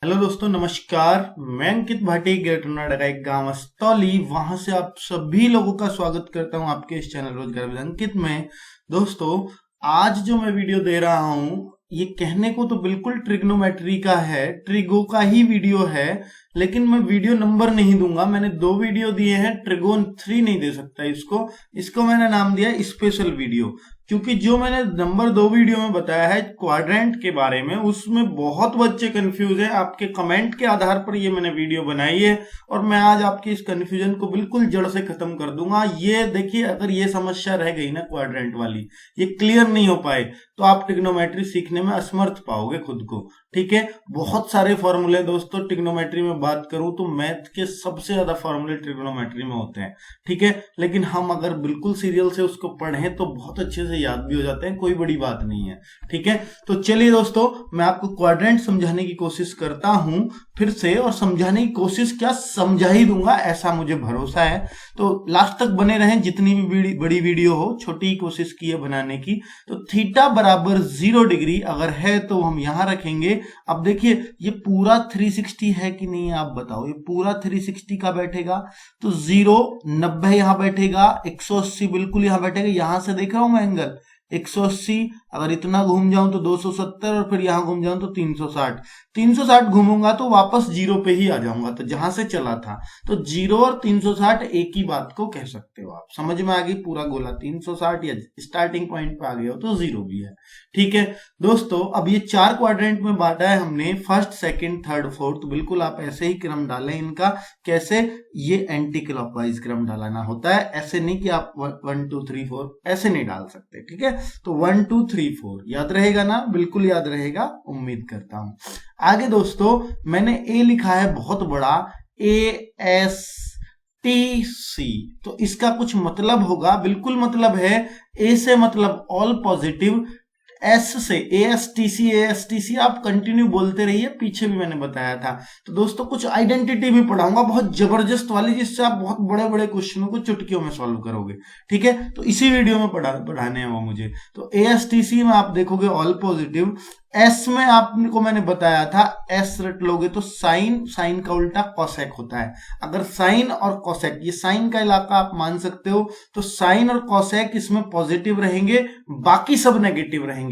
Hello दोस्तों, नमस्कार। मैं अंकित भाटी, ग्रेटर नोएडा का एक गांव अस्तौली, वहां से आप सभी लोगों का स्वागत करता हूं आपके इस चैनल रोजगार विद अंकित में। दोस्तों, आज जो मैं वीडियो दे रहा हूं, ये कहने को तो बिल्कुल ट्रिग्नोमेट्री का है, ट्रिगो का ही वीडियो है, लेकिन मैं वीडियो नंबर नहीं दूंगा। मैंने 2 वीडियो दिए हैं, ट्रिगोन 3 नहीं दे सकता इसको मैंने नाम दिया स्पेशल वीडियो, क्योंकि जो मैंने नंबर 2 वीडियो में बताया है क्वाड्रेंट के बारे में, उसमें बहुत बच्चे कंफ्यूज हैं। आपके कमेंट के आधार पर ये मैंने वीडियो बनाई है और मैं आज आपकी इस कंफ्यूजन को बिल्कुल जड़ से खत्म कर दूंगा। ये देखिए, अगर ये समस्या रह गई ना क्वाड्रेंट वाली, ये क्लियर नहीं हो पाए, तो आप ट्रिग्नोमेट्री सीखने में असमर्थ पाओगे खुद को। ठीक है, बहुत सारे फॉर्मूले दोस्तों, ट्रिग्नोमेट्री में बात करूं तो मैथ के सबसे ज्यादा फॉर्मूले ट्रिग्नोमेट्री में होते हैं। ठीक है, लेकिन हम अगर बिल्कुल सीरियल से उसको पढ़ें तो बहुत अच्छे से याद भी हो जाते हैं, कोई बड़ी बात नहीं है। ठीक है, तो चलिए दोस्तों, मैं आपको क्वाड्रेंट समझाने की कोशिश करता हूं फिर से, और समझाने की कोशिश क्या, समझा ही दूंगा ऐसा मुझे भरोसा है। तो लास्ट तक बने रहें, जितनी भी बड़ी वीडियो हो, छोटी कोशिश की है बनाने की। तो थीटा बराबर 0 डिग्री अगर है तो हम यहां रखेंगे। अब देखिए, ये पूरा 360 है कि नहीं, आप बताओ। ये पूरा 360 का बैठेगा तो 0 90 यहां बैठेगा, 180 बिल्कुल यहां बैठेगा। यहां से देख रहा हूं मैं एंगल 180, अगर इतना घूम जाऊं तो 270, और फिर यहां घूम जाऊं तो 360। 360 घूमूंगा तो वापस 0 पे ही आ जाऊंगा, तो जहां से चला था। तो 0 और 360 एक ही बात को कह सकते हो आप। समझ में आ गई पूरा गोला, 360 या स्टार्टिंग पॉइंट पे आ गए हो तो 0 भी है। ठीक है दोस्तों, अब ये 4 क्वाड्रेंट में बांटा है हमने, फर्स्ट, सेकंड, थर्ड, फोर्थ। बिल्कुल आप ऐसे ही क्रम डालें इनका। कैसे? ये एंटी क्लॉकवाइज क्रम डालना होता है, ऐसे नहीं कि आप 1 2 3 4 ऐसे नहीं डाल सकते। ठीक है, तो 1 2 3 4 याद रहेगा ना? बिल्कुल याद रहेगा, उम्मीद करता हूं। आगे दोस्तों, मैंने ए लिखा है बहुत बड़ा, ASTC, तो इसका कुछ मतलब होगा, बिल्कुल मतलब है। ए से मतलब ऑल पॉजिटिव, एस से ASTC आप कंटिन्यू बोलते रहिए, पीछे भी मैंने बताया था। तो दोस्तों, कुछ आइडेंटिटी भी पढ़ाऊंगा बहुत जबरदस्त वाली, जिससे आप बहुत बड़े बड़े क्वेश्चनों को चुटकियों में सॉल्व करोगे। ठीक है, तो इसी वीडियो में पढ़ाने हैं वो मुझे। तो ASTC में आप देखोगे ऑल पॉजिटिव। एस में आपको मैंने बताया था, एस रट लोगे तो साइन का उल्टा कॉसेक होता है। अगर साइन और कॉसेक, ये साइन का इलाका आप मान सकते हो, तो साइन और कॉसेक इसमें पॉजिटिव रहेंगे, बाकी सब नेगेटिव रहेंगे।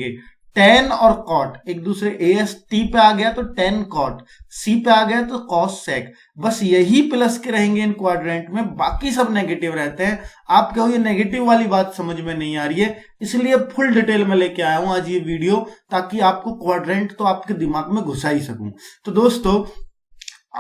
टेन और कॉट एक दूसरे, AST पे आ गया तो टेन कॉट, सी पे आ गया तो कॉस सेक, बस यही प्लस के रहेंगे इन क्वाड्रेंट में, बाकी सब नेगेटिव रहते हैं। आप कहोगे नेगेटिव वाली बात समझ में नहीं आ रही है, इसलिए फुल डिटेल में लेके आया हूं आज ये वीडियो, ताकि आपको क्वाड्रेंट तो आपके दिमाग में घुसा ही सकूं। तो दोस्तों,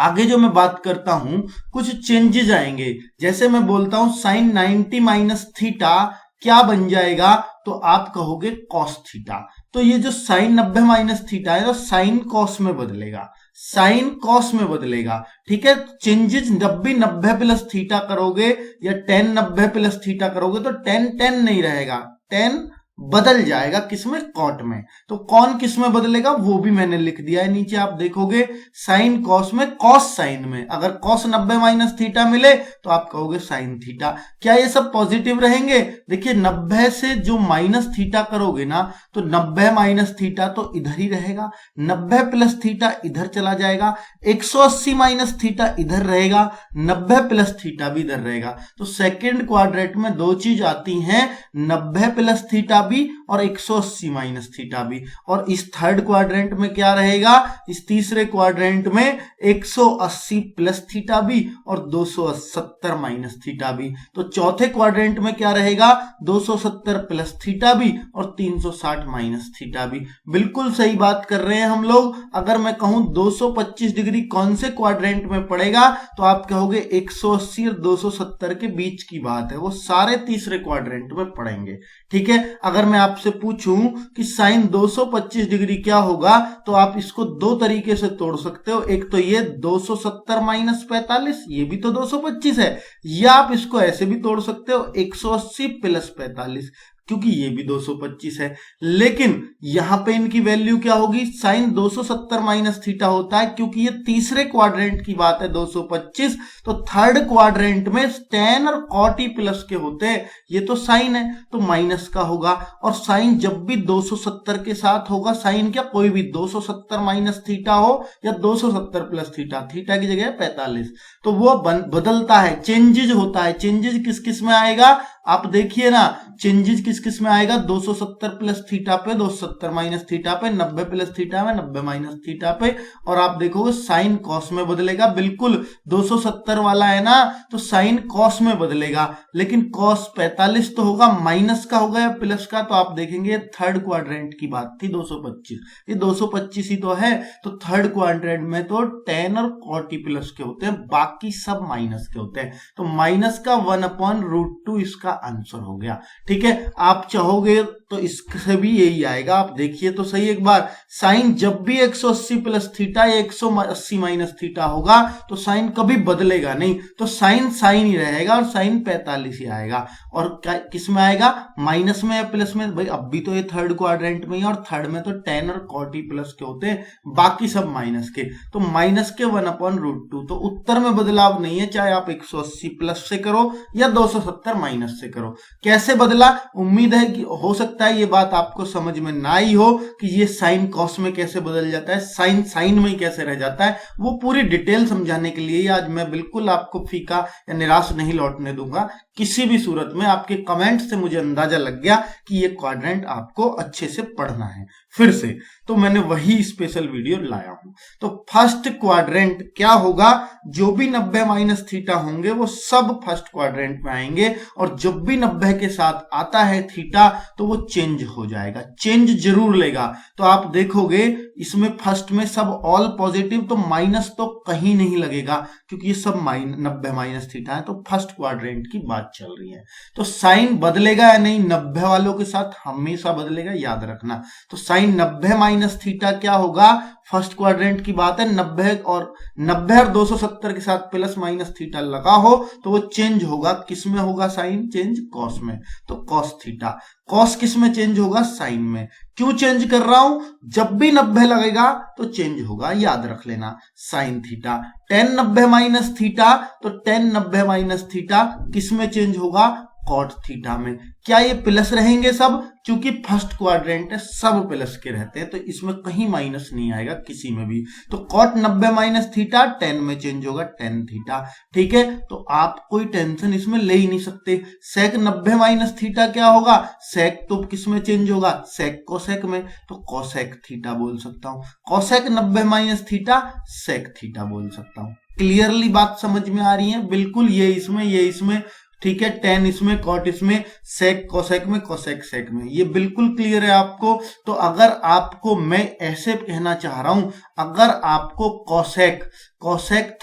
आगे जो मैं बात करता हूं, कुछ चेंजेस आएंगे। जैसे मैं बोलता हूं साइन 90 माइनस थीटा क्या बन जाएगा, तो आप कहोगे कॉस थीटा। तो ये जो साइन 90 माइनस थीटा है, तो साइन कॉस में बदलेगा, साइन कॉस में बदलेगा। ठीक है, चेंजेस 90 प्लस थीटा करोगे या 10 प्लस थीटा करोगे तो 10 नहीं रहेगा, 10 बदल जाएगा, किसमें? कॉट में। तो कौन किस में बदलेगा वो भी मैंने लिख दिया है नीचे, आप देखोगे साइन कॉस में, कॉस साइन में। अगर कॉस 90 माइनस थीटा मिले तो आप कहोगे साइन थीटा। क्या ये सब पॉजिटिव रहेंगे? देखिए, 90 से जो माइनस थीटा करोगे ना, तो 90 माइनस थीटा तो इधर ही रहेगा, 90 प्लस थीटा इधर चला जाएगा, 180 माइनस थीटा इधर रहेगा, 90 प्लस थीटा भी इधर रहेगा। तो सेकेंड क्वाड्रेंट में 2 चीज आती हैं, 90 प्लस थीटा भी और 180 माइनस थीटा भी। और इस थर्ड क्वाड्रेंट में क्या रहेगा? इस तीसरे क्वाड्रेंट में 180 प्लस थीटा भी और 270 माइनस थीटा भी। तो चौथे क्वाड्रेंट में क्या रहेगा? 270 प्लस थीटा भी और 360 माइनस थीटा भी। बिल्कुल सही बात कर रहे हैं हम लोग। अगर मैं कहूं 225 डिग्री कौन से क्वाड्रेंट में पड़ेगा, तो आप कहोगे 180 और 270 के बीच की बात है, वो सारे तीसरे क्वाड्रेंट में पड़ेंगे। ठीक है, अगर मैं आपसे पूछूं कि साइन 225 डिग्री क्या होगा, तो आप इसको 2 तरीके से तोड़ सकते हो। एक तो ये 270 माइनस 45, ये भी तो 225 है, या आप इसको ऐसे भी तोड़ सकते हो 180 प्लस 45। क्योंकि ये भी 225 है। लेकिन यहां पे इनकी वैल्यू क्या होगी, साइन 270 माइनस थीटा होता है, क्योंकि ये तीसरे क्वाड्रेंट की बात है 225, तो थर्ड क्वाड्रेंट में tan और cot e प्लस के होते हैं, ये तो साइन है तो माइनस का होगा। और साइन जब भी 270 के साथ होगा, साइन क्या कोई भी 270 माइनस थीटा हो या 270 प्लस थीटा, थीटा की जगह 45, तो वो बदलता है, चेंजेज होता है। चेंजेज किस किस में आएगा आप देखिए ना, चेंजेस किस किस में आएगा, 270 प्लस थीटा पे, 270 माइनस थीटा पे, 90 प्लस थीटा में, 90 माइनस थीटा पे। और आप देखोगे साइन कॉस में बदलेगा, बिल्कुल 270 वाला है ना, तो साइन कॉस में बदलेगा। लेकिन कॉस 45 तो होगा, माइनस का होगा या प्लस का, तो आप देखेंगे थर्ड क्वाड्रेंट की बात थी 225, ये 225 ही तो है, तो थर्ड क्वाड्रेंट में तो tan और cot e प्लस के होते हैं, बाकी सब माइनस के होते हैं। तो माइनस का 1/√2 इसका आंसर हो गया। ठीक है, आप चाहोगे तो इससे भी यही आएगा, आप देखिए तो सही एक बार, साइन जब भी 180 प्लस थीटा या 180 माइनस थीटा होगा तो साइन कभी बदलेगा नहीं, तो साइन साइन ही रहेगा और साइन 45 ही आएगा। और किस में आएगा, माइनस में या प्लस में, भाई अब भी तो ये थर्ड क्वाड्रेंट में ही, और थर्ड में तो tan और cot e प्लस के होते हैं, बाकी सब माइनस के, तो माइनस के 1/√2। तो उत्तर में बदलाव नहीं है, चाहे आप 180 प्लस से करो या 270 माइनस से करो। कैसे बदला, उम्मीद है कि हो सकता है ये बात आपको समझ में ना आई हो कि ये साइन कॉस में कैसे बदल जाता है, साइन साइन में ही कैसे रह जाता है। वो पूरी डिटेल समझाने के लिए आज मैं बिल्कुल आपको फीका या निराश नहीं लौटने दूंगा। किसी भी सूरत में आपके कमेंट से मुझे अंदाजा लग गया कि ये क्वाड्रेंट आपको अच्छे से पढ़ना है फिर से, तो मैंने वही स्पेशल वीडियो लाया हूं। तो फर्स्ट क्वाड्रेंट क्या होगा, जो भी 90 माइनस थीटा होंगे वो सब फर्स्ट क्वाड्रेंट में आएंगे, और जब भी 90 के साथ आता है थीटा तो वो चेंज हो जाएगा, चेंज जरूर लेगा। तो आप देखोगे इसमें फर्स्ट में सब ऑल पॉजिटिव, तो माइनस तो कहीं नहीं लगेगा, क्योंकि ये सब 90 माइनस थीटा है, तो फर्स्ट क्वाड्रेंट की बात चल रही है। तो साइन बदलेगा या नहीं, 90 वालों के साथ हमेशा बदलेगा, याद रखना। तो साइन 90 माइनस थीटा क्या होगा, फर्स्ट क्वाड्रेंट की बात है, 90 और 270 के साथ प्लस माइनस थीटा लगा हो तो वो चेंज होगा, किस में होगा साइन चेंज, कॉस में, तो कॉस थीटा। कॉस किस में चेंज होगा, साइन में। क्यों चेंज कर रहा हूं, जब भी 90 लगेगा तो चेंज होगा, याद रख लेना, sine theta. tan 90 minus theta, तो tan 90 माइनस थीटा किस में चेंज होगा, कॉट थीटा में। क्या ये प्लस रहेंगे सब, क्योंकि फर्स्ट क्वाड्रेंट है, सब प्लस के रहते हैं, तो इसमें कहीं माइनस नहीं आएगा किसी में भी। तो कॉट 90 माइनस थीटा tan में चेंज होगा, tan थीटा। ठीक है, तो आप कोई टेंशन इसमें ले ही नहीं सकते। सेक 90 माइनस थीटा क्या होगा, सेक तो किस में चेंज होगा, सेक कोसेक में, तो कोसेक थीटा बोल सकता हूं। Cosec 90 minus theta sec theta बोल सकता हूं। क्लियरली बात समझ में आ रही है, बिल्कुल ये इसमें ठीक है, tan इसमें, कॉट इसमें, सेक कोसेक में, कोसेक सेक में, ये बिल्कुल क्लियर है आपको। तो अगर आपको, मैं ऐसे कहना चाह रहा हूं, अगर आपको कोसेक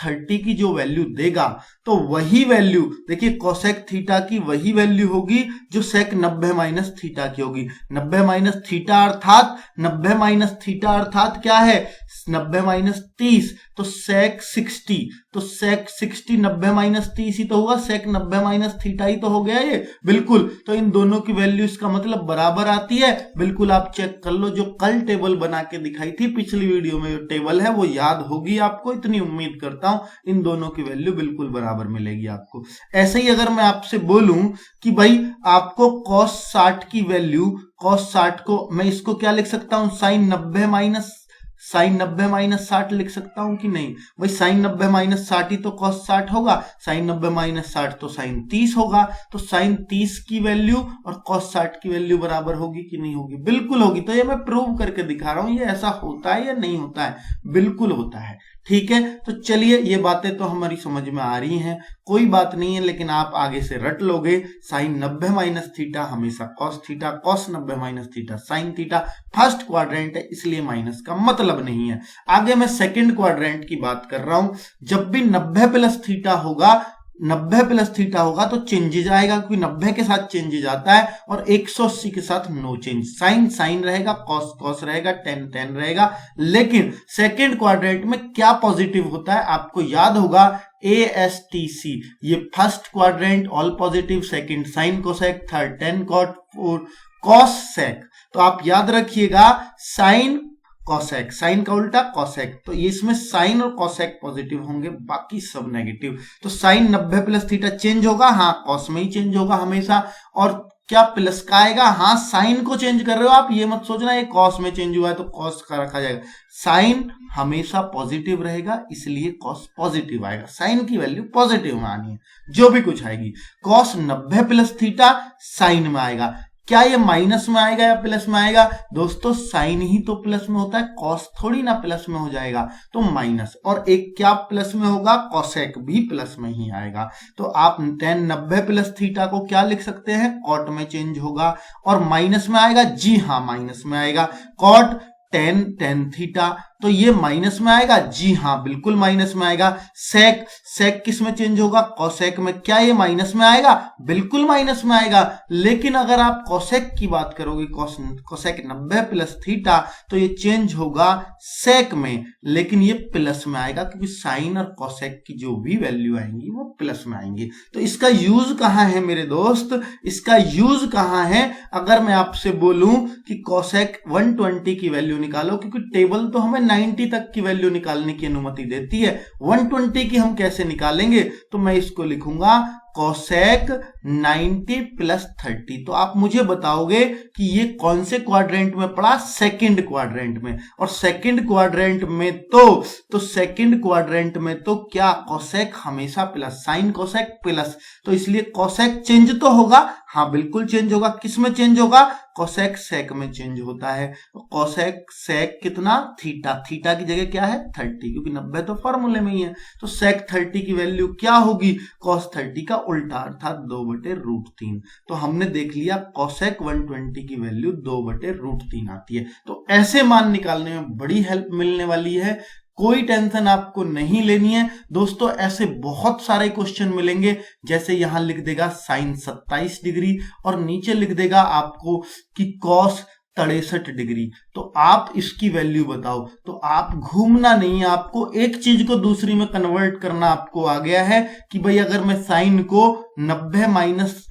30 की जो वैल्यू देगा तो वही वैल्यू, देखिए कोसेक थीटा की वही वैल्यू होगी जो सेक 90 माइनस थीटा की होगी। 90 माइनस थीटा अर्थात 90 माइनस थीटा अर्थात क्या है, 90 माइनस 30, तो सेक 60, तो सेक 60 90 माइनस 30 ही तो होगा, सेक 90 माइनस थीटा ही तो हो गया ये, बिल्कुल। तो इन दोनों की वैल्यू इसका मतलब बराबर आती है, बिल्कुल आप चेक कर लो। जो कल टेबल बना के दिखाई थी पिछली वीडियो में, जो टेबल है वो याद होगी आपको, इतनी उम्मीद करता हूं। इन दोनों की वैल्यू बिल्कुल बराबर मिलेगी आपको। ऐसे ही अगर मैं आपसे बोलूं कि भाई आपको cos 60 की वैल्यू, cos 60 को मैं इसको क्या लिख सकता हूं, साइन 90 माइनस 60 लिख सकता हूं कि नहीं, भाई साइन 90 माइनस 60 ही तो cos 60 होगा, साइन 90 माइनस 60 तो साइन 30 होगा, तो साइन 30 की वैल्यू और cos 60 की वैल्यू बराबर होगी कि नहीं होगी, बिल्कुल होगी। तो ये मैं प्रूव करके दिखा रहा हूं, ये ऐसा होता है या नहीं होता है, बिल्कुल होता है। ठीक है, तो चलिए ये बातें तो हमारी समझ में आ रही हैं, कोई बात नहीं है, लेकिन आप आगे से रट लोगे। साइन 90 माइनस थीटा हमेशा cos theta, cos 90 minus theta sine theta, first quadrant है इसलिए माइनस का मतलब नहीं है। आगे मैं सेकंड क्वाड्रेंट की बात कर रहा हूं, जब भी 90 प्लस थीटा होगा, 90 प्लस थीटा होगा तो चेंजेज आएगा, क्योंकि 90 के साथ चेंजेज आता है, और 180 के साथ नो चेंज, साइन साइन रहेगा, कॉस कॉस रहेगा, टेन टेन रहेगा। लेकिन सेकंड क्वाड्रेंट में क्या पॉजिटिव होता है, आपको याद होगा ASTC, ये first quadrant all positive, second sine cosec, third tan cot, cos sec. तो आप याद रखिएगा साइन कॉसेक, साइन का उल्टा कॉसेक, तो ये इसमें साइन और कॉसेक पॉजिटिव होंगे, बाकी सब नेगेटिव। तो साइन 90 प्लस थीटा चेंज होगा, हाँ कॉस में ही चेंज होगा हमेशा। और क्या प्लस का आएगा, हाँ साइन को चेंज कर रहे हो आप, ये मत सोचना ये कॉस में चेंज हुआ है तो कॉस का रखा जाएगा। साइन हमेशा पॉजिटिव रहेगा, इसलिए कॉस पॉजिटिव आएगा, साइन की वैल्यू पॉजिटिव में आनी है जो भी कुछ आएगी। कॉस 90 प्लस थीटा साइन में आएगा, क्या ये माइनस में आएगा या प्लस में आएगा? दोस्तों साइन ही तो प्लस में होता है, कॉस थोड़ी ना प्लस में हो जाएगा, तो माइनस। और एक क्या प्लस में होगा, कॉसेक भी प्लस में ही आएगा। तो आप tan 90 प्लस थीटा को क्या लिख सकते हैं, कॉट में चेंज होगा। और माइनस में आएगा, जी हाँ माइनस में आएगा। कॉट tan थीटा, तो ये माइनस में आएगा, जी हाँ बिल्कुल माइनस में आएगा। सेक, सेक किस में चेंज होगा, कॉसेक में, क्या ये माइनस में आएगा, बिल्कुल माइनस में आएगा। लेकिन अगर आप कॉसेक की बात करोगे, कॉसेक 90 प्लस थीटा, तो ये चेंज होगा सेक में, लेकिन ये प्लस में आएगा क्योंकि साइन और कॉसेक की जो भी वैल्यू आएंगी वो प्लस में आएंगी। तो इसका यूज कहां है मेरे दोस्त, इसका यूज कहां है? अगर मैं आपसे बोलूं कि कॉसेक 120 की वैल्यू निकालो, क्योंकि टेबल तो हमें 90 तक की वैल्यू निकालने की अनुमति देती है, 120 की हम कैसे निकालेंगे? तो मैं इसको लिखूंगा कोसेक 90 प्लस 30। तो आप मुझे बताओगे कि ये कौन से क्वाड्रेंट में पड़ा, सेकंड क्वाड्रेंट में। और सेकंड क्वाड्रेंट में तो सेकंड क्वाड्रेंट में तो क्या, कोसेक हमेशा प्लस, साइन कोसेक प्लस, तो इसलिए कोसेक चेंज तो होगा, हाँ बिल्कुल चेंज होगा। किस में चेंज होगा, कोसेक सेक में चेंज होता है। तो कोसेक सेक कितना, थीटा, थीटा की जगह क्या है 30, क्योंकि 90 तो फॉर्मूले में ही है। तो सेक 30 की वैल्यू क्या होगी, कॉस 30 का उल्टा, अर्थात 2/√3। तो हमने देख लिया कोसेक 120 की वैल्यू 2/√3 आती है। तो ऐसे मान निकालने में बड़ी हेल्प मिलने वाली है, कोई टेंशन आपको नहीं लेनी है दोस्तों। ऐसे बहुत सारे क्वेश्चन मिलेंगे, जैसे यहां लिख देगा साइन 27 डिग्री और नीचे लिख देगा आपको कि कॉस 63 डिग्री, तो आप इसकी वैल्यू बताओ। तो आप घूमना नहीं है, आपको एक चीज को दूसरी में कन्वर्ट करना आपको आ गया है कि भाई अगर मैं साइन को 90 माइनस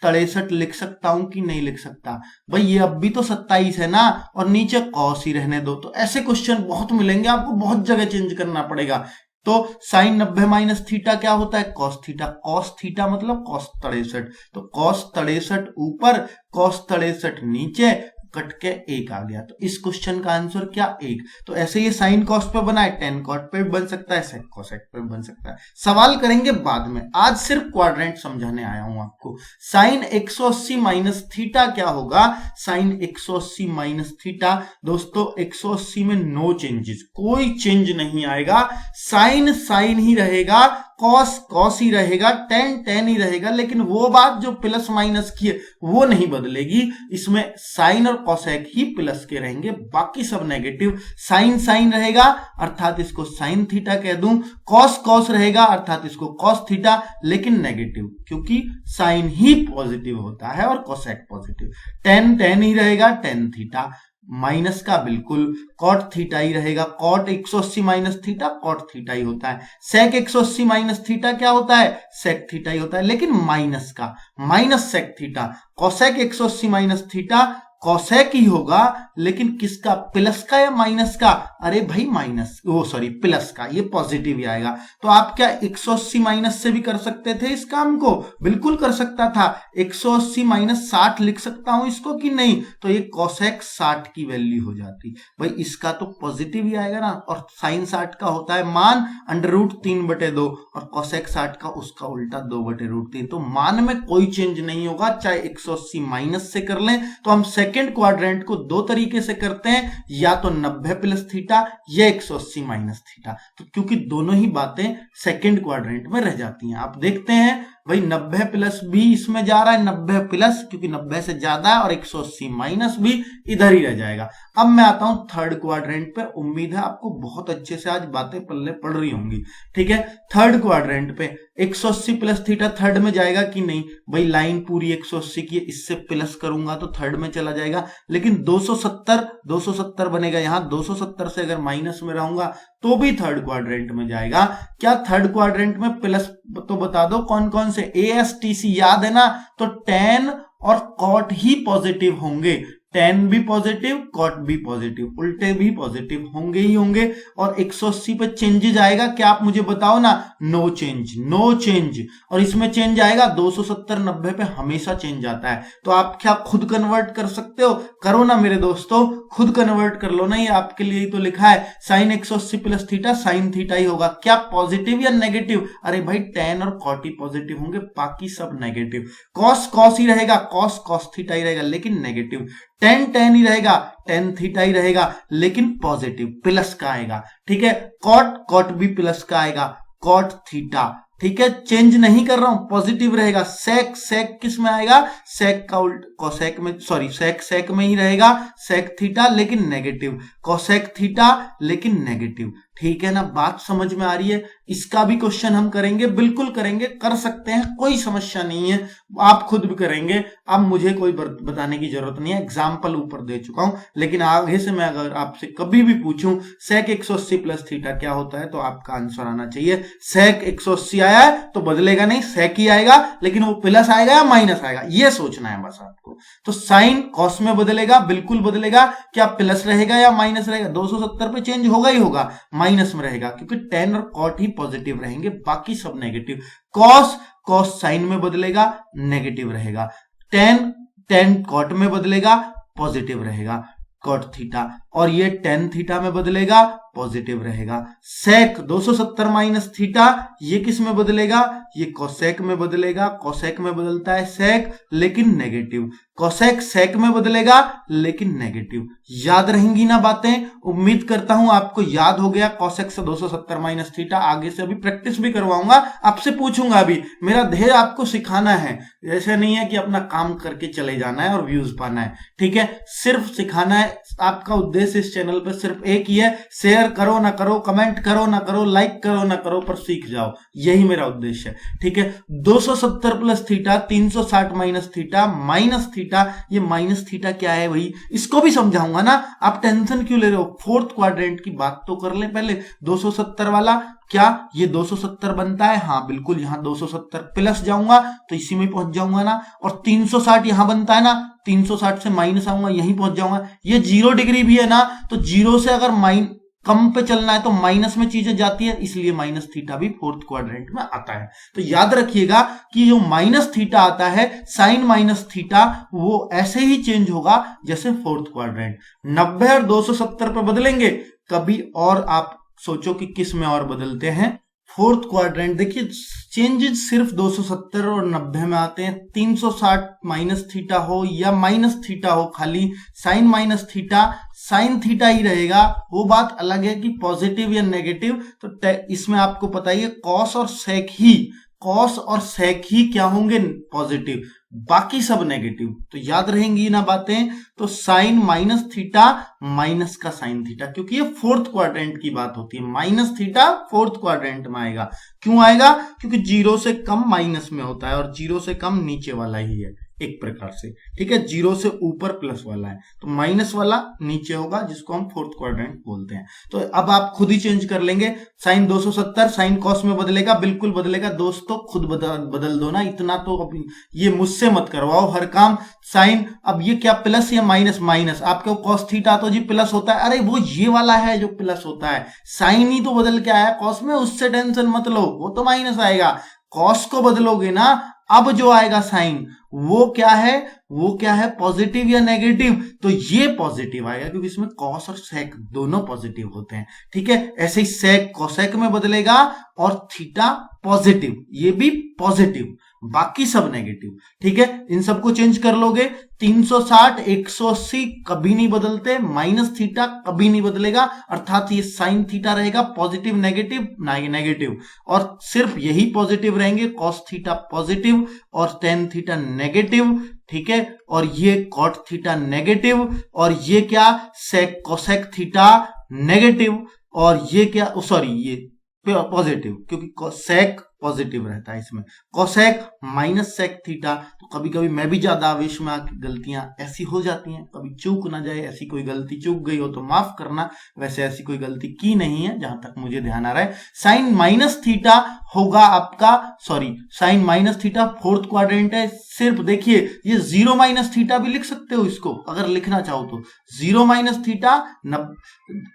63 लिख सकता हूं कि नहीं लिख सकता, भाई ये अब भी तो 27 है ना, और नीचे कॉस ही रहने दो। तो ऐसे क्वेश्चन बहुत मिलेंगे, आपको बहुत जगह चेंज करना पड़ेगा। तो साइन 90 माइनस थीटा क्या होता है, कॉस थीटा, कॉस थीटा मतलब कॉस 63, तो कॉस 63 ऊपर, कॉस 63 नीचे, कट के 1 आ गया। तो इस क्वेश्चन का आंसर क्या, 1। तो ऐसे ये साइन कॉस पे बना है, टेन कॉट पे भी बन सकता है, सेक कोसेक पे भी बन सकता है। सवाल करेंगे बाद में, आज सिर्फ क्वाड्रेंट समझाने आया हूं आपको। साइन 180 माइनस थीटा क्या होगा, साइन 180 माइनस थीटा, दोस्तों 180 में नो चेंजेस, कोई चेंज नहीं आएगा। साइन साइन ही रहेगा, कॉस कॉस ही रहेगा, टेन टेन ही रहेगा, लेकिन वो बात जो प्लस माइनस की है वो नहीं बदलेगी। इसमें साइन और कॉसेक ही प्लस के रहेंगे, बाकी सब नेगेटिव। साइन साइन रहेगा अर्थात इसको साइन थीटा कह दूं, कॉस कॉस रहेगा अर्थात इसको कॉस थीटा, लेकिन नेगेटिव, क्योंकि साइन ही पॉजिटिव होता है और कॉसेक पॉजिटिव। टेन टेन ही रहेगा, टेन थीटा, माइनस का बिल्कुल कॉट थीटा ही रहेगा, cot 180 minus theta cot theta ही होता है। सेक 180 माइनस थीटा क्या होता है, सेक थीटा ही होता है, लेकिन माइनस का, minus sec theta. Cosec 180 minus theta cosec ही होगा, लेकिन किसका, प्लस का या माइनस का, अरे भाई माइनस, वो सॉरी प्लस का, ये पॉजिटिव ही आएगा। तो आप क्या 180 माइनस से भी कर सकते थे इस काम को, बिल्कुल कर सकता था। 180 माइनस 60 लिख सकता हूं इसको कि नहीं, तो ये कोसेक 60 की वैल्यू हो जाती, भाई इसका तो पॉजिटिव ही आएगा ना। और साइन 60 का होता है मान √3/2 और कोसेक 60 का उसका उल्टा 2/√3। तो मान में कोई चेंज नहीं होगा, चाहे 180 माइनस से कर लें। तो हम सेकेंड क्वाड्रेंट को दो तरीके से करते हैं, या तो 90 प्लस थीटा या 180 माइनस थीटा, तो क्योंकि दोनों ही बातें सेकेंड क्वाड्रेंट में रह जाती हैं। आप देखते हैं भाई 90 प्लस भी इसमें जा रहा है, 90 प्लस क्योंकि 90 से ज्यादा है, और 180 माइनस भी इधर ही रह जाएगा। अब मैं आता हूं थर्ड क्वाड्रेंट पे, उम्मीद है आपको बहुत अच्छे से आज बातें पल्ले पड़ रही होंगी, ठीक है। थर्ड क्वाड्रेंट पे 180 प्लस थीटा थर्ड में जाएगा कि नहीं, भाई लाइन पूरी 180 की, इससे प्लस करूंगा तो थर्ड में चला जाएगा, लेकिन 270 बनेगा यहां, 270 से अगर माइनस में रहूंगा तो भी थर्ड क्वाड्रेंट में जाएगा। क्या थर्ड क्वाड्रेंट में प्लस, तो बता दो कौन कौन से, ASTC याद है ना, तो tan और कॉट ही पॉजिटिव होंगे। टेन भी पॉजिटिव, कॉट भी पॉजिटिव, उल्टे भी पॉजिटिव होंगे ही होंगे। और 180 पे चेंजेज आएगा क्या, आप मुझे बताओ ना। No change, no change. और इसमें चेंज आएगा 270 90 पे हमेशा चेंज आता है। तो आप क्या खुद कन्वर्ट कर सकते हो? करो ना मेरे दोस्तों, खुद कन्वर्ट कर लो ना। ये आपके लिए ही तो लिखा है, sine 180 plus theta sine theta ही होगा। क्या पॉजिटिव या नेगेटिव? अरे भाई टेन और कॉट ही पॉजिटिव होंगे, बाकी सब नेगेटिव। कॉस कॉस ही रहेगा, कॉस कॉस थीटा ही रहेगा, लेकिन नेगेटिव। टेन टेन ही रहेगा, टेन थीटा ही रहेगा, लेकिन पॉजिटिव प्लस का आएगा। ठीक है, कॉट कॉट भी प्लस का आएगा, कॉट थीटा। ठीक है, चेंज नहीं कर रहा हूं, पॉजिटिव रहेगा। सेक सेक किस में आएगा? सेक का उल्ट कोसेक में, सॉरी सेक सेक में ही रहेगा, सेक थीटा लेकिन नेगेटिव, कोसेक थीटा लेकिन नेगेटिव। ठीक है ना, बात समझ में आ रही है? इसका भी क्वेश्चन हम करेंगे, बिल्कुल करेंगे, कर सकते हैं, कोई समस्या नहीं है। आप खुद भी करेंगे, अब मुझे कोई बताने की जरूरत नहीं है, एग्जाम्पल ऊपर दे चुका हूं। लेकिन आगे से मैं अगर आपसे कभी भी पूछूं सेक 180 प्लस थीटा क्या होता है, तो आपका आंसर आना चाहिए सेक 180 आया है तो बदलेगा नहीं, सेक ही आएगा, लेकिन वो प्लस आएगा या माइनस आएगा, ये सोचना है बस आपको। तो साइन कॉस में बदलेगा, बिल्कुल बदलेगा। क्या प्लस रहेगा या माइनस रहेगा? 270 पे चेंज होगा ही होगा, माइनस में रहेगा, क्योंकि टेन और कॉट ही पॉजिटिव रहेंगे, बाकी सब नेगेटिव। कॉस कॉस साइन में बदलेगा, नेगेटिव रहेगा। टेन टेन कॉट में बदलेगा, पॉजिटिव रहेगा, कॉट थीटा। और ये टेन थीटा में बदलेगा, पॉजिटिव रहेगा। सेक 270 माइनस थीटा, ये किस में बदलेगा? ये कोसेक में बदलेगा, कोसेक में बदलता है सेक लेकिन नेगेटिव, कोसेक सेक में बदलेगा लेकिन नेगेटिव। याद रहेंगी ना बातें? उम्मीद करता हूं आपको याद हो गया। कोसेक से 270 माइनस थीटा, आगे से अभी प्रैक्टिस भी करवाऊंगा, आपसे पूछूंगा भी। मेरा ध्येय आपको सिखाना है, ऐसे नहीं है कि अपना काम करके चले जाना है और व्यूज पाना है। ठीक है, सिर्फ सिखाना है। आपका उद्देश्य इस चैनल पर सिर्फ एक ही है, शेयर करो ना करो, कमेंट करो ना करो, लाइक करो ना करो, पर सीख जाओ, यही मेरा उद्देश्य है। ठीक है, 270 plus theta, 360 minus theta, minus theta. ये माइनस थीटा क्या है भाई, इसको भी समझाऊंगा ना, आप टेंशन क्यों ले रहे हो? फोर्थ क्वाड्रेंट की बात तो कर ले पहले। 270 वाला क्या ये 270 बनता है? हाँ बिल्कुल, यहां 270 प्लस जाऊंगा तो इसी में पहुंच जाऊंगा ना। और 360 यहां बनता है ना, 360 से माइनस आऊंगा, यहीं पहुंच जाऊंगा। ये 0 डिग्री भी है ना, तो 0 से अगर कम पे चलना है तो माइनस में चीजें जाती है, इसलिए माइनस थीटा भी फोर्थ क्वाड्रेंट में आता है। तो याद रखिएगा कि जो माइनस थीटा आता है, साइन माइनस थीटा, वो ऐसे ही चेंज होगा जैसे फोर्थ क्वाड्रेंट। 90 और 270 पे बदलेंगे कभी, और आप सोचो कि किस में और बदलते हैं। फोर्थ क्वाड्रेंट देखिए, चेंजेस सिर्फ 270 और 90 में आते हैं। 360 माइनस थीटा हो या माइनस थीटा हो, खाली sine minus theta, sine theta ही रहेगा। वो बात अलग है कि पॉजिटिव या नेगेटिव, तो इसमें आपको पता ही है कॉस और सेक ही, कॉस और सेक ही क्या होंगे? पॉजिटिव, बाकी सब नेगेटिव। तो याद रहेंगी ना बातें। तो साइन माइनस थीटा, माइनस का साइन थीटा, क्योंकि ये फोर्थ क्वाड्रेंट की बात होती है। माइनस थीटा फोर्थ क्वाड्रेंट में आएगा। क्यों आएगा? क्योंकि 0 से कम माइनस में होता है और 0 से कम नीचे वाला ही है एक प्रकार से। ठीक है, 0 से ऊपर प्लस वाला है, तो माइनस वाला नीचे होगा, जिसको हम फोर्थ क्वाड्रेंट बोलते हैं। तो अब आप खुद ही चेंज कर लेंगे। साइन 270 साइन कॉस में बदलेगा, बिल्कुल बदलेगा दोस्तों, खुद बदल दो ना, इतना तो अभी ये मुझसे मत करवाओ हर काम। साइन, अब ये क्या प्लस या माइनस? माइनस। आपको कॉस थीटा तो जी प्लस होता है, अरे वो ये वाला है जो प्लस होता है, साइन ही तो बदल के आया कॉस में, उससे टेंशन मत लो, वो तो माइनस आएगा। कॉस को बदलोगे ना, अब जो आएगा साइन वो क्या है? वो क्या है? पॉजिटिव या नेगेटिव? तो ये पॉजिटिव आएगा, क्योंकि इसमें कॉस और सेक दोनों पॉजिटिव होते हैं। ठीक है, ऐसे ही सेक कोसेक में बदलेगा और थीटा पॉजिटिव, ये भी पॉजिटिव, बाकी सब नेगेटिव। ठीक है, इन सबको चेंज कर लोगे। 360 180 कभी नहीं बदलते, माइनस थीटा कभी नहीं बदलेगा, अर्थात ये साइन थीटा रहेगा पॉजिटिव नेगेटिव नेगेटिव, और सिर्फ यही पॉजिटिव रहेंगे, कॉस थीटा पॉजिटिव और टेन थीटा नेगेटिव। ठीक है, और ये कॉट थीटा नेगेटिव, और ये क्या? सेक कोसेक थीटा नेगेटिव, और ये क्या? सॉरी, ये पॉजिटिव, क्योंकि सेक पॉजिटिव रहता है इसमें। कोसेक माइनस सेक थीटा, तो कभी कभी मैं भी ज्यादा आवेश में आके गलतियां ऐसी हो जाती हैं, कभी चूक ना जाए, ऐसी कोई गलती चूक गई हो तो माफ करना, वैसे ऐसी कोई गलती की नहीं है जहां तक मुझे ध्यान आ रहा है। साइन माइनस थीटा होगा आपका, sorry sine minus theta fourth quadrant है, सिर्फ देखिए ये 0 माइनस थीटा भी लिख सकते हो इसको अगर लिखना चाहो तो, 0 minus theta,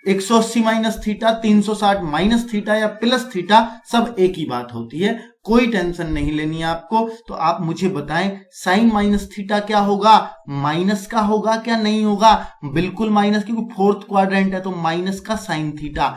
180 minus theta, 360 minus theta या प्लस थीटा, सब एक ही बात होती है, कोई टेंशन नहीं लेनी है आपको। तो आप मुझे बताएं साइन माइनस थीटा क्या होगा, माइनस का होगा क्या नहीं होगा, बिल्कुल माइनस, क्योंकि फोर्थ क्वाड्रेंट है तो माइनस का sine theta.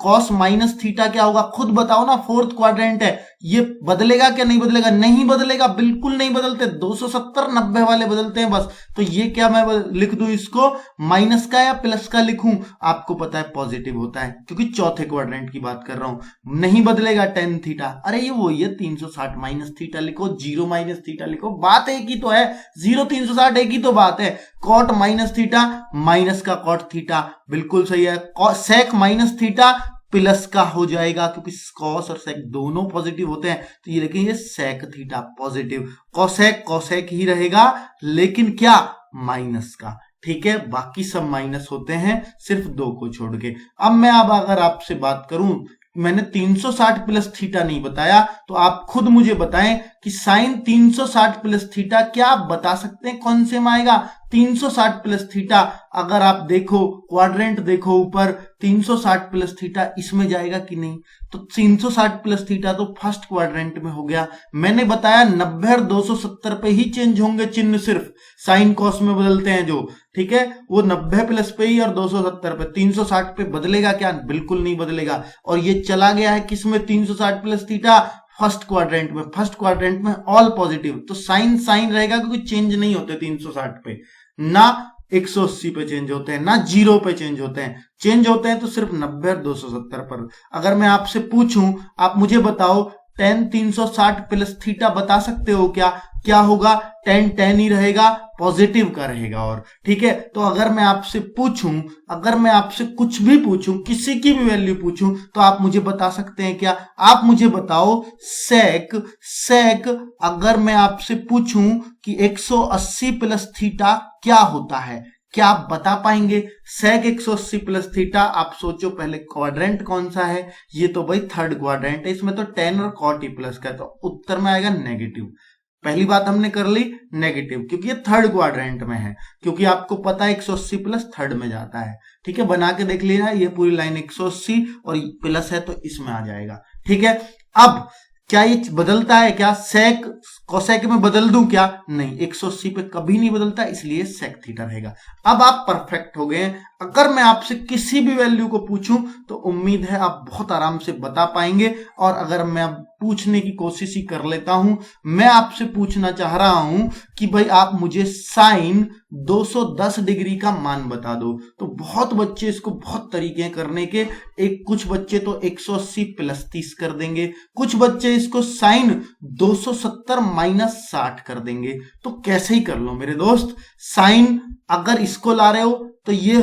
Cos minus theta क्या होगा, खुद बताओ ना, फोर्थ क्वाड्रेंट है, ये बदलेगा क्या नहीं बदलेगा, नहीं बदलेगा, बिल्कुल नहीं बदलते, 270 90 वाले बदलते हैं बस। तो ये क्या मैं लिख दूं इसको, माइनस का या प्लस का लिखूं, आपको पता है पॉजिटिव होता है क्योंकि चौथे क्वाड्रेंट की बात कर रहा हूं। नहीं बदलेगा टेन थीटा, अरे ये वही है 360 माइनस थीटा लिखो, 0 माइनस थीटा लिखो, बात एक ही तो है, 0 360 एक ही तो बात है। कॉट माइनस थीटा, माइनस का कॉट थीटा, बिल्कुल सही है। सेक माइनस थीटा प्लस का हो जाएगा क्योंकि कॉस और सेक दोनों पॉजिटिव होते हैं, तो ये देखिए ये sec theta positive, cosec cosec ही रहेगा लेकिन क्या, माइनस का, ठीक है, बाकी सब माइनस होते हैं सिर्फ 2 को छोड़ के। अब मैं अगर आपसे बात करूं, मैंने 360 प्लस थीटा नहीं बताया, तो आप खुद मुझे बताएं कि साइन 360 प्लस थीटा क्या आप बता सकते हैं कौन से में आएगा। 360 प्लस थीटा अगर आप देखो क्वाड्रेंट देखो ऊपर, 360 प्लस थीटा इसमें जाएगा कि नहीं, तो 360 प्लस थीटा तो फर्स्ट क्वाड्रेंट में हो गया। मैंने बताया 90 और 270 पे ही चेंज होंगे चिन्ह, सिर्फ साइन कॉस में बदलते हैं जो, ठीक है, वो 90 प्लस पे ही और 270 पे, 360 पे बदलेगा क्या, बिल्कुल नहीं बदलेगा। और ये चला गया है किसमें, 360 प्लस थीटा फर्स्ट क्वाड्रेंट में, फर्स्ट क्वाड्रेंट में ऑल पॉजिटिव, तो साइन साइन रहेगा क्योंकि चेंज नहीं होते 360 पे, ना 180 पे चेंज होते हैं, ना 0 पे चेंज होते हैं, चेंज होते हैं तो सिर्फ 90 और 270 पर। अगर मैं आपसे पूछूं, आप मुझे बताओ tan 360 प्लस थीटा बता सकते हो क्या, क्या होगा, tan tan ही रहेगा, पॉजिटिव का रहेगा। और ठीक है, तो अगर मैं आपसे पूछूं, अगर मैं आपसे कुछ भी पूछूं, किसी की भी वैल्यू पूछूं, तो आप मुझे बता सकते हैं क्या, आप मुझे बताओ सेक सेक अगर मैं आपसे पूछूं कि 180 प्लस थीटा क्या होता है, क्या आप बता पाएंगे। सेक 180 प्लस थीटा, आप सोचो पहले क्वाड्रेंट कौन सा है, ये तो भाई थर्ड क्वाड्रेंट है, इसमें तो tan और cot प्लस का, तो उत्तर में आएगा नेगेटिव। पहली बात हमने कर ली नेगेटिव, क्योंकि ये थर्ड क्वाड्रेंट में है, क्योंकि आपको पता है 180 प्लस थर्ड में जाता है। ठीक है, बना के देख लेना, ये पूरी लाइन 180 और प्लस है तो इसमें आ जाएगा। ठीक है, अब क्या ये बदलता है क्या, सेक कोसेक में बदल दूं क्या, नहीं, 180 पे कभी नहीं बदलता, इसलिए सेक थीटा रहेगा। अब आप परफेक्ट हो गए। अगर मैं आपसे किसी भी वैल्यू को पूछूं तो उम्मीद है आप बहुत आराम से बता पाएंगे। और अगर मैं पूछने की कोशिश ही कर लेता हूं, मैं आपसे पूछना चाह रहा हूं कि भाई आप मुझे साइन 210 डिग्री का मान बता दो, तो बहुत बच्चे इसको बहुत तरीके करने के, एक कुछ बच्चे तो 180 प्लस 30 कर देंगे, कुछ बच्चे इसको साइन 270 माइनस 60 कर देंगे। तो कैसे ही कर लो मेरे दोस्त, साइन अगर इसको ला रहे हो तो ये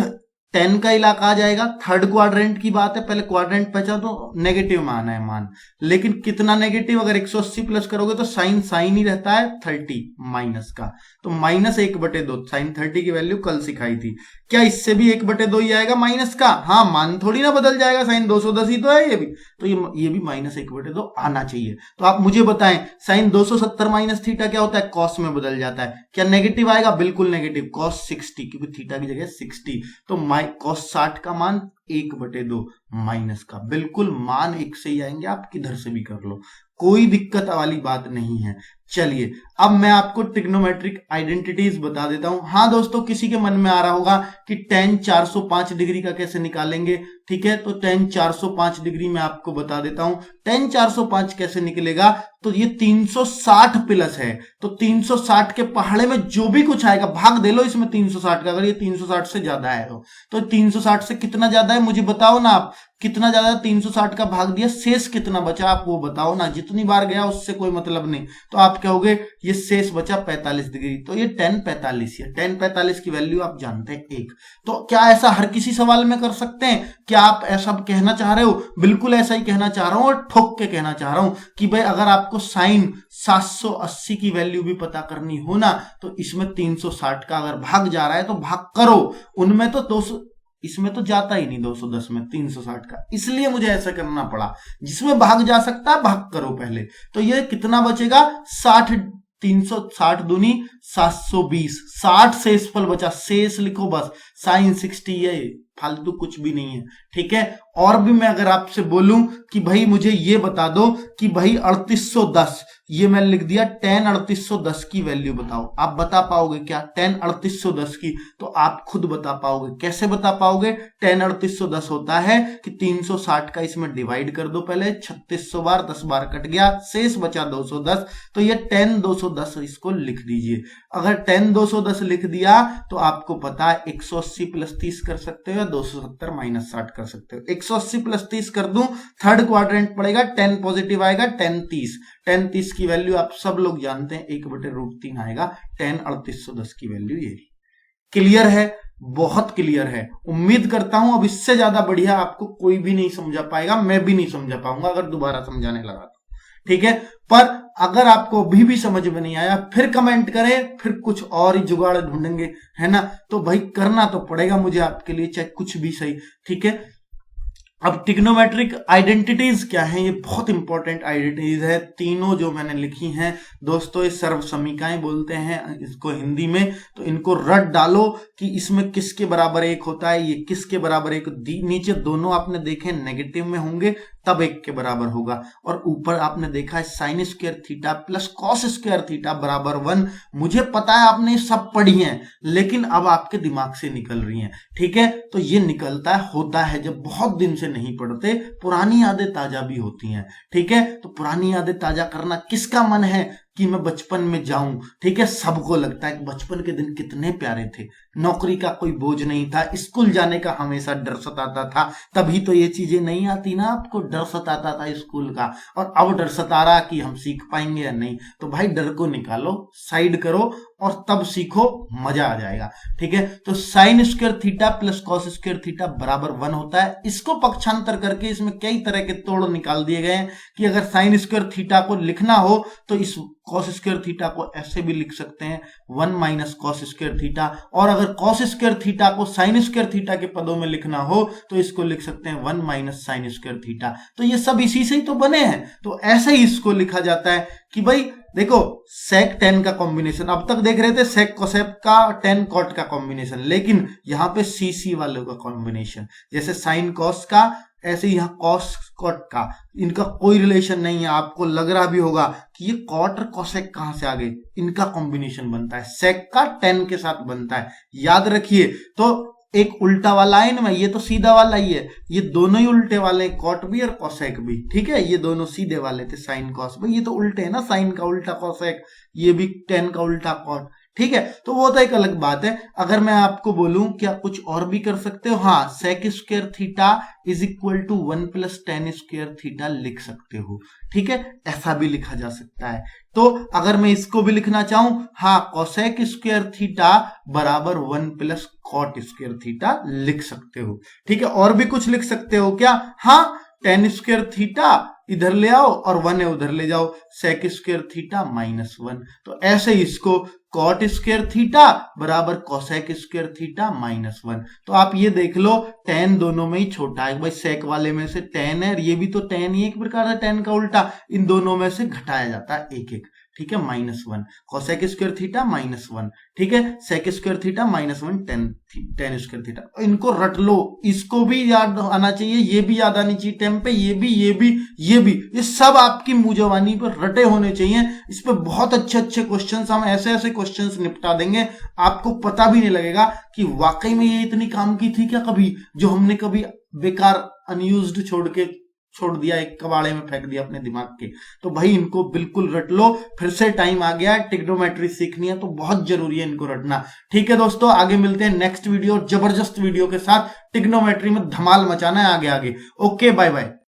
10 का इलाका आ जाएगा, थर्ड क्वाड्रेंट की बात है, पहले क्वाड्रेंट पहचान तो नेगेटिव में आना है मान, लेकिन कितना नेगेटिव, अगर 180 प्लस करोगे तो साइन साइन ही रहता है 30 माइनस का, तो माइनस 1/2, साइन 30 की वैल्यू कल सिखाई थी, क्या इससे भी 1/2 ही आएगा माइनस का, हाँ मान थोड़ी ना बदल जाएगा, साइन 210 ही तो है ये भी, तो ये भी माइनस 1/2 आना चाहिए। तो आप मुझे बताएं साइन 270 माइनस थीटा क्या होता है, कॉस में बदल जाता है, क्या नेगेटिव आएगा, बिल्कुल नेगेटिव, कॉस 60, क्योंकि थीटा की जगह 60, तो कॉस 60 का मान 1/2 माइनस का, बिल्कुल मान एक से ही आएंगे, आप किधर से भी कर लो, कोई दिक्कत वाली बात नहीं है। चलिए अब मैं आपको ट्रिग्नोमेट्रिक आइडेंटिटीज बता देता हूं। हाँ दोस्तों, किसी के मन में आ रहा होगा कि tan 405 डिग्री का कैसे निकालेंगे, ठीक है, तो tan 405 डिग्री में आपको बता देता हूं, tan 405 कैसे निकलेगा, तो ये 360 प्लस है, तो 360 के पहाड़े में जो भी कुछ आएगा भाग दे लो इसमें 360 का, अगर ये 360 से ज्यादा है तो 360 से कितना ज्यादा है मुझे बताओ ना आप, कितना ज्यादा, 360 का भाग दिया, शेष कितना बचा आप वो बताओ ना, जितनी बार गया उससे कोई मतलब नहीं, तो आप आप कहोगे ये शेष बचा 45 डिग्री, तो ये tan 45 है। tan 45 की वैल्यू आप जानते हैं 1। तो क्या ऐसा हर किसी सवाल में कर सकते हैं? क्या आप ऐसा कहना चाह रहे हो? बिल्कुल ऐसा ही कहना चाह रहा हूं और ठोक के कहना चाह रहा हूं कि भाई अगर आपको साइन 780 की वैल्यू भी पता करनी हो ना, तो इसमें 360 का अगर भाग जा रहा है तो भाग करो। उनमें तो 200, इसमें तो जाता ही नहीं 210 में 360 का, इसलिए मुझे ऐसा करना पड़ा। जिसमें भाग जा सकता है भाग करो पहले। तो ये कितना बचेगा? 60, 360 दूनी 720, 60 शेषफल बचा। शेष लिखो बस, साइन 60 है, फालतू कुछ भी नहीं है, ठीक है। और भी मैं अगर आपसे बोलूं कि भाई मुझे ये बता दो कि भाई 3810, ये मैं लिख दिया tan 3810 की वैल्यू बताओ। आप बता पाओगे क्या tan 3810 की? तो आप खुद बता पाओगे। कैसे बता पाओगे? tan 3810 होता है कि 360 का इसमें डिवाइड कर दो पहले 3600 बार, 10 बार कट गया, शेष बचा 210, तो ये tan 210 इसको लिख दीजिए। अगर tan 210 लिख दिया तो आपको पता है 180 प्लस 30 कर सकते हो या 270 माइनस 60 कर सकते हो। 180 प्लस 30 कर दूं, थर्ड क्वाड्रेंट पड़ेगा, 10 पॉजिटिव आएगा, tan 30, tan 30 की वैल्यू आप सब लोग जानते हैं 1/√3 आएगा। tan 3810 की वैल्यू ये। क्लियर है? बहुत क्लियर है। उम्मीद करता हूं अब इससे ज्यादा बढ़िया आपको कोई भी नहीं समझा पाएगा, मैं भी नहीं समझा पाऊंगा अगर दोबारा समझाने लगा तो, ठीक है। पर अगर आपको अभी भी समझ में नहीं आया फिर कमेंट करें, फिर कुछ और ही जुगाड़ ढूंढेंगे, है ना। तो भाई करना तो पड़ेगा मुझे आपके लिए, चाहे कुछ भी सही, ठीक है। अब ट्रिग्नोमेट्रिक आइडेंटिटीज क्या है? ये बहुत इंपॉर्टेंट आइडेंटिटीज है, तीनों जो मैंने लिखी हैं दोस्तों। ये सर्व समीकाएं बोलते हैं इसको हिंदी में। तो इनको रट डालो कि इसमें किसके बराबर 1 होता है, ये किसके बराबर 1। नीचे दोनों आपने देखे नेगेटिव में होंगे तब 1 के बराबर होगा, और ऊपर आपने देखा है sine square theta plus cos square theta बराबर 1। मुझे पता है आपने सब पढ़ी हैं, लेकिन अब आपके दिमाग से निकल रही हैं, ठीक है। तो ये निकलता है, होता है जब बहुत दिन से नहीं पढ़ते, पुरानी यादें ताजा भी होती हैं, ठीक है। तो पुरानी यादें ताजा करना किसका मन है कि मैं बचपन में जाऊं, ठीक है। सबको लगता है कि बचपन के दिन कितने प्यारे थे, नौकरी का कोई बोझ नहीं था, स्कूल जाने का हमेशा डर सताता था। तभी तो ये चीजें नहीं आती ना, आपको डर सताता था स्कूल का, और अब डर सता रहा कि हम सीख पाएंगे या नहीं। तो भाई डर को निकालो, साइड करो और तब सीखो, मजा आ जाएगा, ठीक है। तो sine square theta plus cos square theta बराबर 1 होता है। इसको पक्षांतर करके इसमें कई तरह के तोड़ निकाल दिए गए हैं कि अगर साइन स्क्वायर थीटा को लिखना हो तो इस कॉस स्क्वायर थीटा को ऐसे भी लिख सकते हैं 1 माइनस कॉस स्क्वायर थीटा, और अगर कॉस स्क्वायर थीटा को साइन स्क्वायर थीटा के पदों में लिखना हो तो इसको लिख सकते हैं 1 माइनस साइन स्क्वायर थीटा। तो ये सब इसी से ही तो बने हैं। तो ऐसे ही इसको लिखा जाता है कि भाई देखो सेक टेन का कॉम्बिनेशन, अब तक देख रहे थे सेक कोसेक का टेन कॉट का कॉम्बिनेशन, लेकिन यहाँ पे सी सी वालों का कॉम्बिनेशन, जैसे साइन कॉस का ऐसे यहाँ कॉस कॉट का, इनका कोई रिलेशन नहीं है। आपको लग रहा भी होगा कि ये कॉट और कोसेक कहां से आ गए, इनका कॉम्बिनेशन बनता है, सेक का टेन के साथ बनता है, याद रखिए। तो एक उल्टा वाला है ना, ये तो सीधा वाला ही है, ये दोनों ही उल्टे वाले, कॉट भी और कोसेक भी, ठीक है। ये दोनों सीधे वाले थे साइन कॉस, भाई ये तो उल्टे है ना, साइन का उल्टा कोसेक, ये भी टेन का उल्टा कॉट, ठीक है। तो वो तो एक अलग बात है। अगर मैं आपको बोलूं क्या कुछ और भी कर सकते हो, हाँ, sec square theta is equal to 1 plus tan square theta लिख सकते हो, ठीक है, ऐसा भी लिखा जा सकता है। तो अगर मैं इसको भी लिखना चाहूं, हाँ, कोसेक स्क्वायर थीटा बराबर 1 प्लस कॉट स्क्वायर थीटा लिख सकते हो, ठीक है। और भी कुछ लिख सकते हो क्या, हाँ, टेन स्क्वायर थीटा इधर ले आओ और 1 है उधर ले जाओ, सेक स्क्वायर थीटा माइनस 1। तो ऐसे इसको कॉट स्क्वायर थीटा बराबर कोसेक स्क्वायर थीटा माइनस 1। तो आप ये देख लो, टेन दोनों में ही छोटा है, भाई सेक वाले में से टेन है, ये भी तो टेन ही एक प्रकार से टेन का उल्टा, इन दोनों में से घटाया जाता है एक एक, ठीक है, minus 1, cosec square theta minus 1, ठीक है, sec square theta minus 1, tan square theta. इनको रट लो, इसको भी याद आना चाहिए, ये भी याद आनी चाहिए टेम पे, ये भी, ये भी, ये भी, ये सब आपकी मुंह-जबानी पर रटे होने चाहिए। इस पे बहुत अच्छे अच्छे क्वेश्चंस, हम ऐसे ऐसे क्वेश्चंस निपटा देंगे, आपको पता भी नहीं लगेगा कि वाकई में ये इतनी काम की थी क्या कभी, जो हमने कभी बेकार अनयूज्ड छोड़ दिया, एक कबाड़े में फेंक दिया अपने दिमाग के। तो भाई इनको बिल्कुल रट लो, फिर से टाइम आ गया, ट्रिग्नोमेट्री सीखनी है तो बहुत जरूरी है इनको रटना, ठीक है दोस्तों। आगे मिलते हैं नेक्स्ट वीडियो, जबरदस्त वीडियो के साथ, ट्रिग्नोमेट्री में धमाल मचाना है आगे आगे। Okay, bye bye.